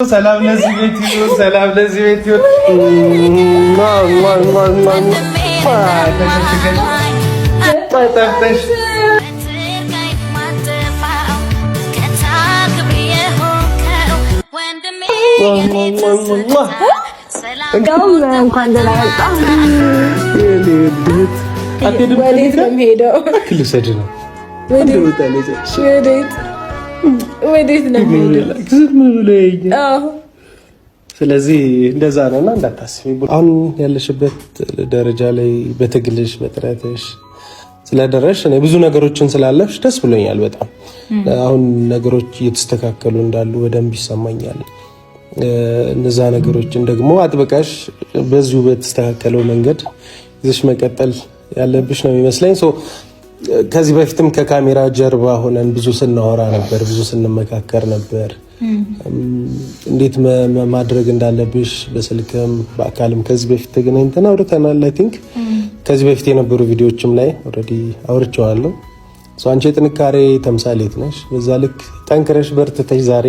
ሰላም ለዚህ ቤት ይሁን፣ ሰላም ለዚህ ቤት ይሁን። እንኳን ደህና መጣህ። ወዴት ነው የምሄደው? ልውሰድ ነው። ወዴት ነው የምሄደው? ስለዚህ እንደዛ ነውና እንዳታስቢ። አሁን ያለሽበት ደረጃ ላይ በትግልሽ በጥረትሽ ስለደረሽ እኔ ብዙ ነገሮችን ስላለፍሽ ደስ ብሎኛል በጣም። አሁን ነገሮች እየተስተካከሉ እንዳሉ በደንብ ይሰማኛል። እነዛ ነገሮችን ደግሞ አጥብቀሽ በዚሁ በተስተካከለው መንገድ ይዘሽ መቀጠል ያለብሽ ነው የሚመስለኝ። ከዚህ በፊትም ከካሜራ ጀርባ ሆነን ብዙ ስናወራ ነበር፣ ብዙ ስንመካከር ነበር። እንዴት ማድረግ እንዳለብሽ በስልክም በአካልም ከዚህ በፊት ተገናኝተን አውርተናል። አይ ቲንክ ከዚህ በፊት የነበሩ ቪዲዮዎችም ላይ ኦልሬዲ አውርቼዋለሁ። አንቺ የጥንካሬ ተምሳሌት ነሽ። በዛ ልክ ጠንክረሽ በርትተሽ ዛሬ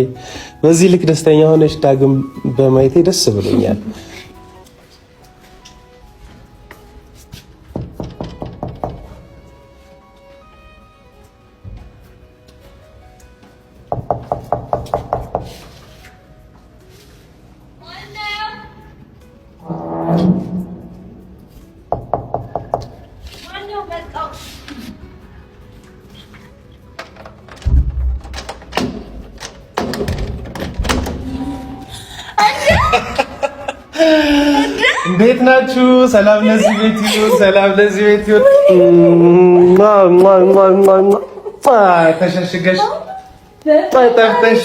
በዚህ ልክ ደስተኛ ሆነሽ ዳግም በማየቴ ደስ ብሎኛል። እንዴት ናችሁ? ሰላም ለዚህ ቤት ይሁን፣ ሰላም ለዚህ ቤት ይሁን። ተሸሽገሽ ጠፍተሽ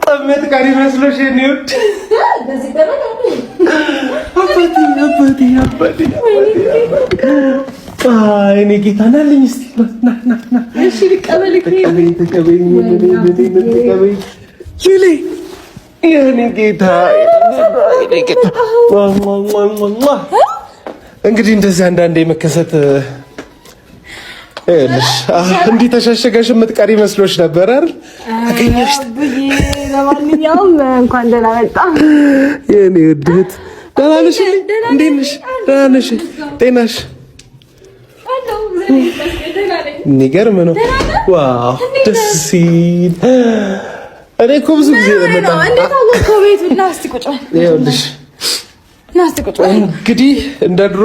ጠመት ቀሪ መስሎሽ የኔውድ እኔ ጌታ ናለኝ። እስቲ ና እሺ፣ ልቀበልክ የኔ ጌታ እንግዲህ እንደዚህ አንዳንዴ መከሰት እንዲህ ተሸሸገሽ የምትቀሪ መስሎሽ ነበር አይደል? አገኘሽ። ለማንኛውም እንኳን ደህና መጣ የኔ ውድት። ደህና ነሽ? እንዴት ነሽ? ደህና ነሽ? ጤናሽ? የሚገርም ነው። ዋው ደስ ሲል። እኔ እኮ ብዙ ጊዜ እንዴት አወቀው ቤቱ? እና እስቲ ቁጭ በል ይኸውልሽ። እና እስቲ ቁጭ በል። እንግዲህ እንደ ድሮ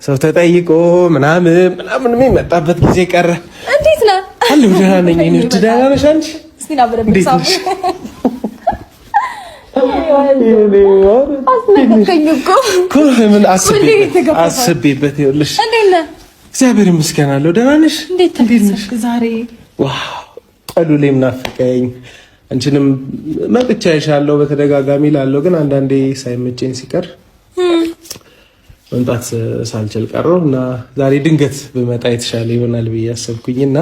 ሰው ተጠይቆ ምናምን የሚመጣበት ጊዜ ቀረ። እንዴት ነህ? አለሁ ደህና ነኝ። እኔ ደህና ነሽ አንቺ? እስቲ ና በደንብ ሳም አስቤበት ይኸውልሽ። እንዴት ነህ? እግዚአብሔር ይመስገን አለሁ። ደህና ነሽ? እንዴት ነሽ ዛሬ? ዋው ቀሉሌም ናፍቀኝ። አንቺንም መጥቻ ይሻለው በተደጋጋሚ ላለው ግን አንዳንዴ ሳይመቸኝ ሲቀር መምጣት ሳልችል ቀረው እና ዛሬ ድንገት ብመጣ የተሻለ ይሆናል ብዬ አሰብኩኝና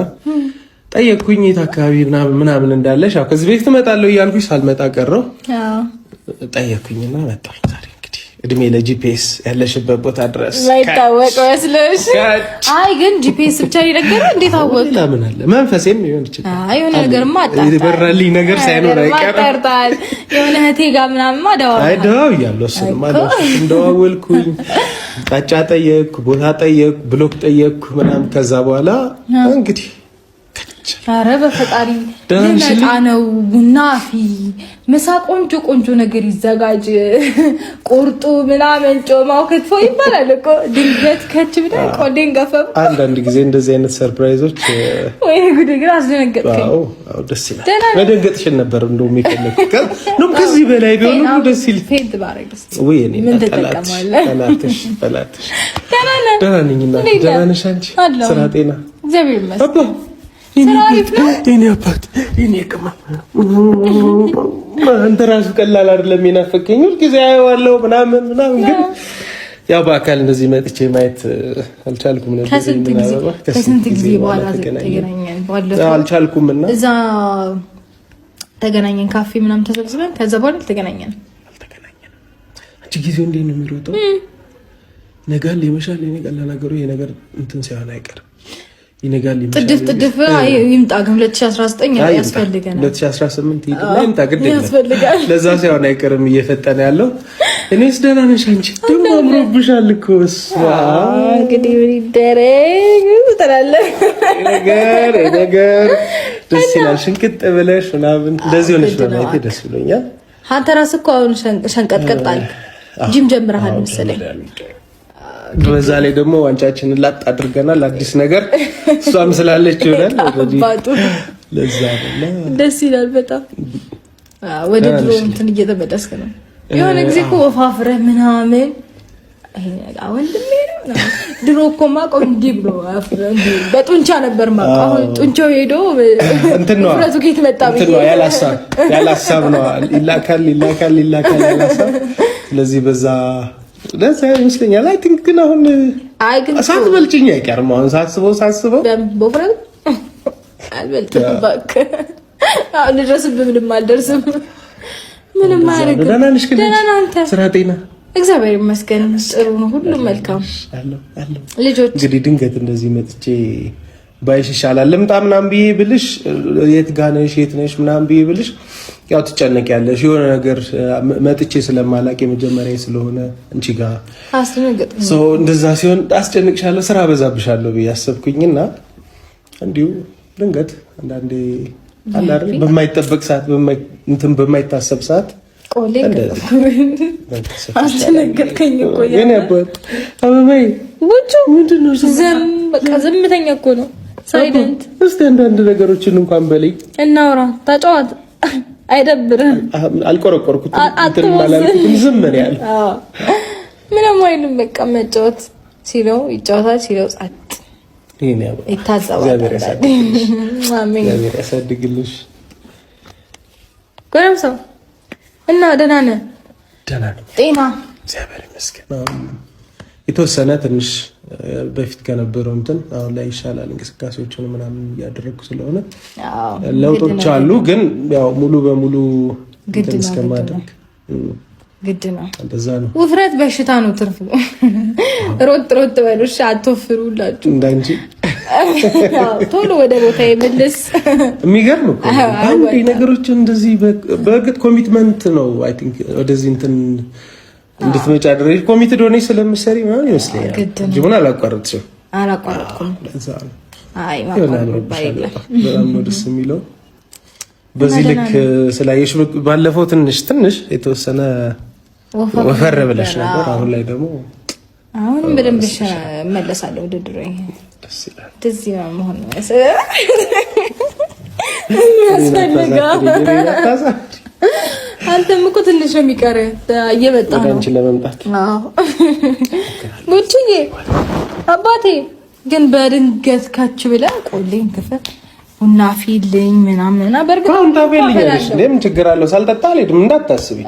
ጠየቅኩኝ የት አካባቢ ምናምን እንዳለሽ። ያው ከዚህ በፊት እመጣለሁ እያልኩኝ ሳልመጣ ቀረው። ጠየቅኩኝና መጣሁ ዛሬ። እድሜ ለጂፒኤስ ያለሽበት ቦታ ድረስ ማይታወቅ መስሎሽ? አይ ግን ጂፒኤስ ብቻ ይነገር። እንዴት አወቅ? ለምን አለ መንፈሴም ይሆን ይችላል። አይ የሆነ ነገርማ አጣጣ ይበራልኝ ነገር ሳይኖር አይቀርም። ማጣጣል የሆነ እህቴ ጋር ምናምን ማዳዋል። አይ ደዋው ያለው እሱን ማለት እንደዋወልኩኝ ጣጫ ጠየቅኩ፣ ቦታ ጠየቅኩ፣ ብሎክ ጠየቅኩ ምናምን። ከዛ በኋላ እንግዲህ ኧረ በፈጣሪ ልመጣ ነው። ቡና አፊ፣ ምሳ ቆንጆ ነገር ይዘጋጅ፣ ቁርጡ ምናምን ጮማው ክትፎ ይባላል እኮ። ድንገት ከች ብለህ ቆዴን ገፈብ። አንዳንድ ጊዜ እንደዚህ አይነት ሰርፕራይዞች ወይ ጉድ! ግን አስደነገጥከኝ። አዎ ደስ ይላል። መደንገጥሽን ነበር እንደውም የፈለኩት ነው። ከዚህ በላይ ቢሆን ሁሉ ደስ ይል። ፌንት ባረግስ ወይ እኔ ተላላትሽ ደህና ነኝና። ደህና ነሽ አንቺ? ስራ ጤና? እግዚአብሔር ይመስገን። የኔ አባት የኔ ቅመም አንተ ራሱ ቀላል አይደለም። የናፈቀኝ ሁልጊዜ አየዋለሁ ምናምን ግን ያው በአካል እንደዚህ መጥቼ ማየት አልቻልኩም ነበር። ከስንት ጊዜ በኋላ ተገናኘን። ባለፈው አልቻልኩምና እዛ ተገናኘን፣ ካፌ ምናምን ተሰብስበን። ከዛ በኋላ አልተገናኘንም። አንቺ ጊዜው እንዴት ነው የሚሮጠው? ነጋል ይመሻል። የኔ ቀላል ነገሩ ይሄ ነገር እንትን ሳይሆን አይቀርም። ይነጋል ጥድፍ ይምጣ ግን 2019 ያስፈልገናል። 2018 ይምጣ ግድ ያስፈልጋል። ለዛ ሳይሆን አይቀርም እየፈጠነ ያለው። እኔስ ደህና ነሽ አንቺ? ደግሞ አምሮብሻል እኮ እንግዲህ ምን ይደረግ ትላለህ። ነገር ደስ ይላል። ሽንቅጥ ብለሽ ምናምን እንደዚህ ሆነሽ በማየቴ ደስ ብሎኛል። አንተ ራስህ እኮ አሁን ሸንቀጥቀጥ አልክ። ጂም ጀምረሃል መሰለኝ። በዛ ላይ ደግሞ ዋንጫችንን ላጥ አድርገናል። አዲስ ነገር እሷም ስላለች ይሆናል ለዛ ነው። ደስ ይላል በጣም። ወደ ድሮ እንትን እየተመለስክ ነው። የሆነ ጊዜ እኮ ወፋፍረህ ምናምን ወንድሜ ነው። ድሮ እኮ ማቀው እንዲህ ብሎ በጡንቻ ነበር ማቀው። አሁን ጡንቻው ሄዶ እንትን ነው ፍረቱ ከየት መጣ ብዬ ያላሳብ ነው ይላካል ያላሳብ። ስለዚህ በዛ ለዛ ይመስለኛል። አይ ቲንክ ግን አሁን ሳትበልጭኝ አይቀርም። አሁን ሳስበው በፍረቱ አልበልጥም በቃ አሁን ድረስብህ ምንም አልደርስም። ምንም ማድረግ ደህና ነሽ? ስራ ጤና እግዚአብሔር ይመስገን ጥሩ ነው። ሁሉም መልካም አለው። ልጆች እንግዲህ ድንገት እንደዚህ መጥቼ ባይሽ ይሻላል ልምጣ ምናምን ብዬ ብልሽ የት ጋር ነሽ የት ነሽ ምናምን ብዬ ብልሽ ያው ትጨነቂያለሽ። የሆነ ነገር መጥቼ ስለማላቅ የመጀመሪያ ስለሆነ አንቺ ጋር አስደነገጥኩ። እንደዛ ሲሆን አስጨንቅሻለሁ፣ ስራ በዛብሻለሁ ብዬ አሰብኩኝና እንዲሁ ድንገት አንዳንዴ አለ አይደል በማይጠበቅ ሰዓት በማይታሰብ ሰዓት ቆሌ አስደነገጥከኝ እኮ የኔ አባት አበባዬ ወጭ ምንድነው? በቃ ዝምተኛ እኮ ነው ሳይለንት። እስቲ አንዳንድ ነገሮችን እንኳን በለኝ እናውራ፣ ተጫወት፣ አይደብርህም? አልቆረቆርኩትም እንትን ማላልኩትም ዝም ነው ያለ። ምንም አይልም። በቃ መጫወት ሲለው ይጫወታል፣ ሲለው ጸጥ ይሄን ያው ይታዘባል። እግዚአብሔር ያሳድግልሽ። ጎረምሳው እና ደህና ነህ? ደህና ነኝ። ጤና እግዚአብሔር ይመስገን። የተወሰነ ትንሽ በፊት ከነበረው እንትን አሁን ላይ ይሻላል። እንቅስቃሴዎችን ምናምን እያደረኩ ስለሆነ ለውጦች አሉ። ግን ያው ሙሉ በሙሉ እንትን እስከማድረግ ግድ ነው። እንደዛ ነው። ውፍረት በሽታ ነው። ትርፉ ሮጥ በሉሽ፣ አትወፍሩላችሁ እንዳንቺ ቶሎ ወደ ቦታ ይመለስ። የሚገርም እኮ አንድ ነገሮችን እንደዚህ በእርግጥ ኮሚትመንት ነው። አይ ቲንክ ወደዚህ እንትን እንድትመጪ አድርገሽ ኮሚትድ ሆነሽ ስለምትሰሪ ምናምን ይመስለኛል። ጅቡን አላቋረጥኩም። ለዛ ነው። አይ ማቋረጥ ባይላ በጣም ነው ደስ የሚለው። በዚህ ልክ ስላየሽ ባለፈው ትንሽ የተወሰነ ወፈር ብለሽ ነበር። አሁን ላይ ደግሞ አሁን በደንብ እመለሳለሁ ወደ ድሮዬ። ደስ ይላል። እንደዚህ መሆን ነው ያስፈልጋል። አንተም እኮ ትንሽ ነው የሚቀርህ እየመጣ ነው አንቺ ለመምጣት። አዎ ጉቺዬ አባቴ ግን በድንገት ካች ብለህ ቆሌን ክፈት ቡና ፊልኝ ምናምን በርግጥ አሁን ታበልኛለሽ። ለምን ችግር አለው? ሳልጠጣ አልሄድም እንዳታስቢ።